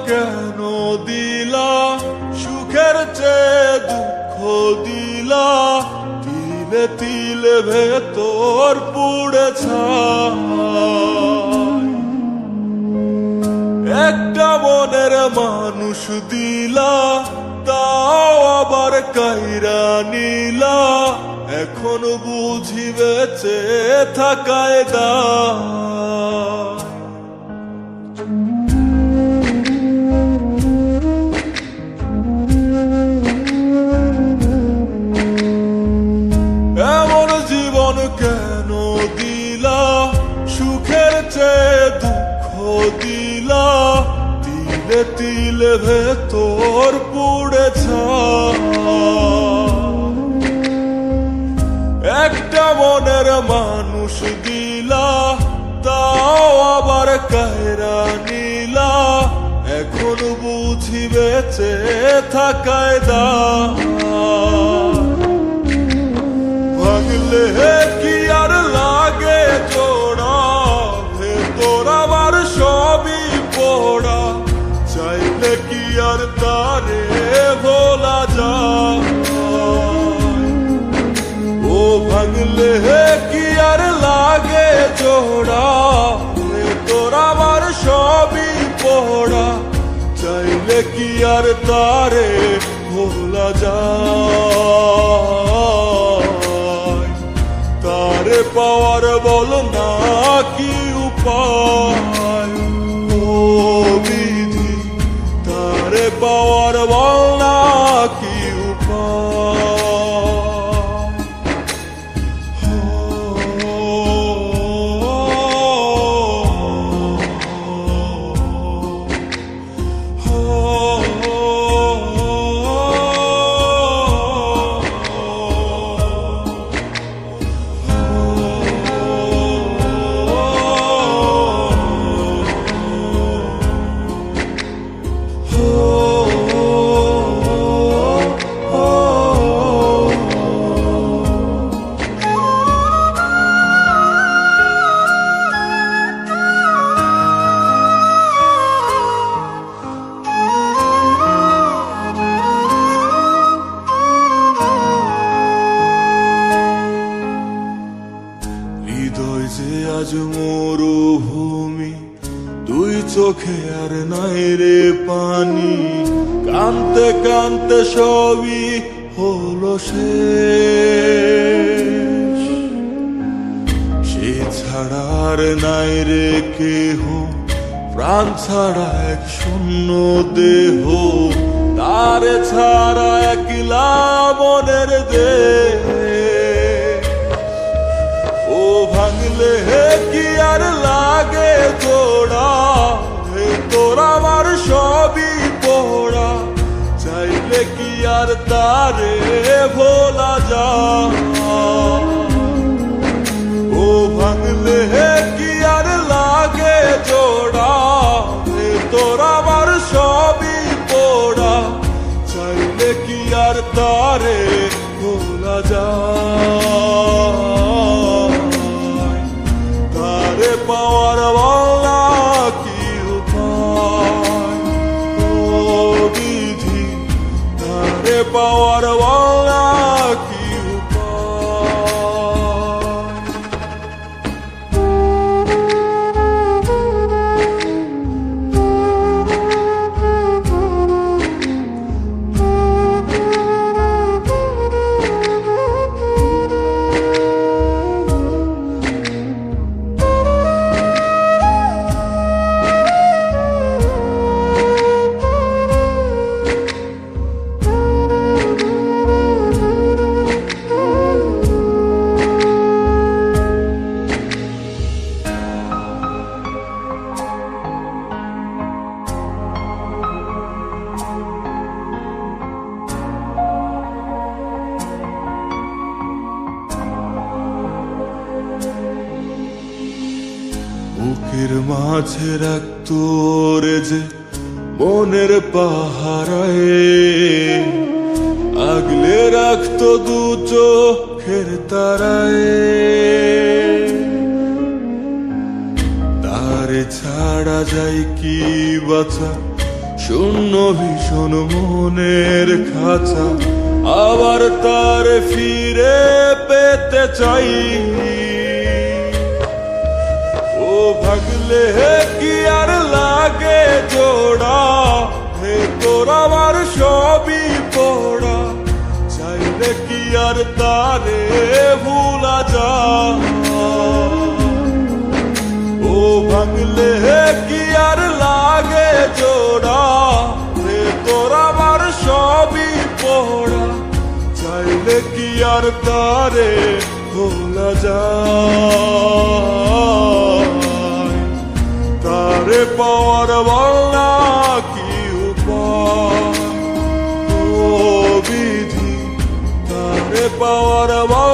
কেন দিলা সুখের চেয়ে দুঃখ দিলা, তিলে তিলে ভেতর পুড়ে ছাই। একটা মনের মানুষ দিলা, তাও আবার কাইরা নিলা, এখন বুঝি বেঁচে থাকায় দায়। কেন দিলা সুখের চেয়ে দুঃখ দিলা, তিলে তিলে ভেতর পুড়ে ছাই। একটা মনের মানুষ দিলা, তাও আবার কায়রা নিলা, এখন বুঝি বেঁচে থাকায় দায়। ভাঙলে কি আর লাগে জোড়া, ভেতর আমার সবই পোড়া, চাইলে কি আর তারে ভোলা যায়। ও ভাঙলে কি আর লাগে জোড়া, ভেতর আমার সবই পোড়া, চাইলে কি আর তারে ভোলা যায়। তারে পাওয়ার বল না কি উপায়, ও বিধি তারে পাওয়ার বল না কি উপায়। হৃদয় যে আজ মরুভূমি, দুই চোখে আর নাই রে পানি, কানতে কানতে সবই হলো শেষ। সে ছাড়া আর নাই রে কেহ, প্রাণ ছাড়া এক শূন্য দেহ, তারে ছাড়া একলা মনের দেহ। ও ভাঙলে কি আর লাগে জোড়া, ভেতর আমার সবই পোড়া, চাইলে কি আর তারে ভোলা যায়। ও ভাঙলে কি আর লাগে জোড়া, ভেতর আমার সবই পোড়া, চাইলে কি আর তারে ভোলা যায়। তারে পাওয়ার বলা কি উপায়, ও বিধি তারে পাওয়ার বলা মাঝে রাখতো রে যে মনের পাহারায়, আগলে রাখতো দু চোখের তারায়। তারে ছাড়া যায় কি বাছা, শূন্য ভীষণ মনের খাঁচা, আবার তার ফিরে পেতে চাই। ও ভাগলে কি আর লাগে জোড়া, হে তোর আমার সবই পড়া, চাইলে কি আর তারে ভুলা যায়। ও ভাঙলে কি আর লাগে জোড়া, হে তোর আমার সবই পড়া, চাইলে কি আর তারে ভোলা যায়। তারে পাওয়ার বলা কি উপায়, ও বিধি, তারে পাওয়ার বলা